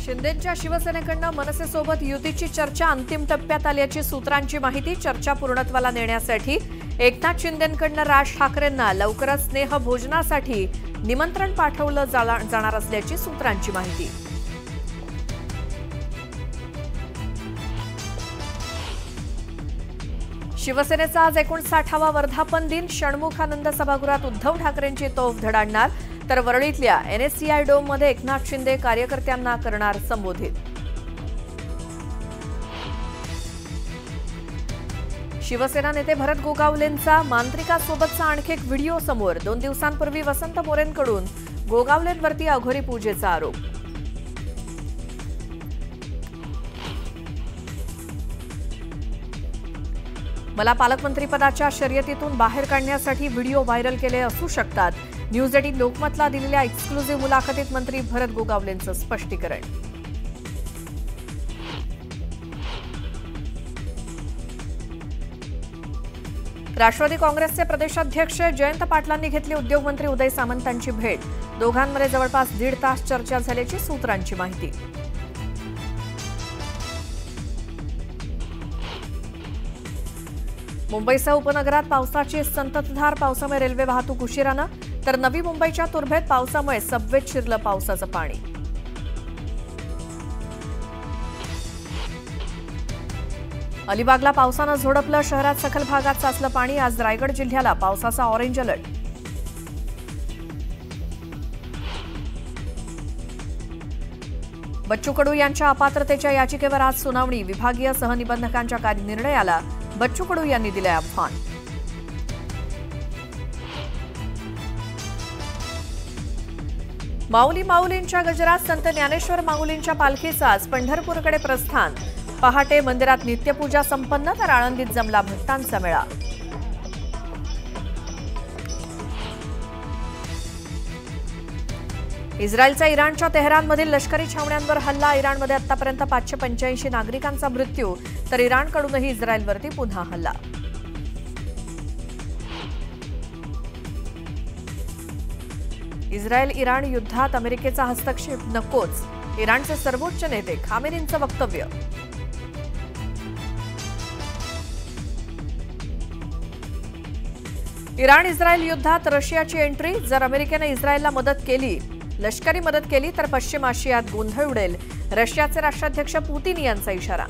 शिंदेंच्या शिवसेनेकडनं मनसेसोबत युतीची चर्चा अंतिम टप्प्यात आल्याची सूत्रांची माहिती। चर्चा पूर्णत्वाला नेण्यासाठी एकनाथ शिंदेंकडनं राज ठाकरेंना लवकरच स्नेह भोजनासाठी निमंत्रण पाठवलं जाणार असल्याची सूत्रांची माहिती। शिवसेनेचा आज 59वा वर्धापन दिन। षण्मुखानंद सभागृहात उद्धव ठाकरेंची तोफ धडाडणार, तर वरळीतल्या NSCI डोममध्ये एकनाथ शिंदे कार्यकर्त्यांना करणार संबोधित। शिवसेना नेते भरत गोगावलेंचा मांत्रिकासोबतचा आणखी एक व्हिडिओ समोर। 2 दिवसांपूर्वी वसंत मोरेंकडून गोगावलेंवरती अघोरी पूजेचा आरोप। मला पालकमंत्रीपदाच्या शर्यतीतून बाहेर काढण्यासाठी व्हिडिओ व्हायरल केले असू शकतात। न्यूज 18 लोकमतला दिलेल्या एक्सक्लुझिव्ह मुलाखतीत मंत्री भरत गोगावलेंचं स्पष्टीकरण। राष्ट्रवादी काँग्रेसचे प्रदेशाध्यक्ष जयंत पाटलांनी घेतली उद्योगमंत्री उदय सामंतांची भेट। दोघांमध्ये जवळपास 1.5 तास चर्चा झाल्याची सूत्रांची माहिती। मुंबईसह उपनगरात पावसाची संततधार। पावसामुळे रेल्वे वाहतूक उशिरानं, तर नवी मुंबईच्या तुर्भेत पावसामुळे सबवेत शिरलं पावसाचं पाणी। अलिबागला पावसानं झोडपलं, शहरात सखल भागात साचलं पाणी। आज रायगड जिल्ह्याला पावसाचा ऑरेंज अलर्ट। बच्चू कडू यांच्या अपात्रतेच्या याचिकेवर आज सुनावणी। विभागीय सहनिबंधकांच्या निर्णयाला बच्चू कडू यांनी दिले आव्हान। माऊली माऊलींच्या गजरात संत ज्ञानेश्वर माऊलींच्या पालखीचं आज पंढरपूरकडे प्रस्थान। पहाटे मंदिरात नित्यपूजा संपन्न, तर आळंदीत जमला भक्तांचा मेळा। इस्रायलचा इराणच्या तेहरानमधील लष्करी छावण्यांवर हल्ला। इराणमध्ये आतापर्यंत 585 नागरिकांचा मृत्यू, तर इराणकडूनही इस्रायलवरती पुन्हा हल्ला। इस्रायल इराण युद्धात अमेरिकेचा हस्तक्षेप नकोच, इराणचे सर्वोच्च नेते खामेनींचं वक्तव्य। इराण इस्रायल युद्धात रशियाची एंट्री। जर अमेरिकेने इस्रायलला मदत केली, लष्करी मदत केली, तर पश्चिम आशियात गोंधळ उडेल। रशियाचे राष्ट्राध्यक्ष पुतिन यांचा इशारा।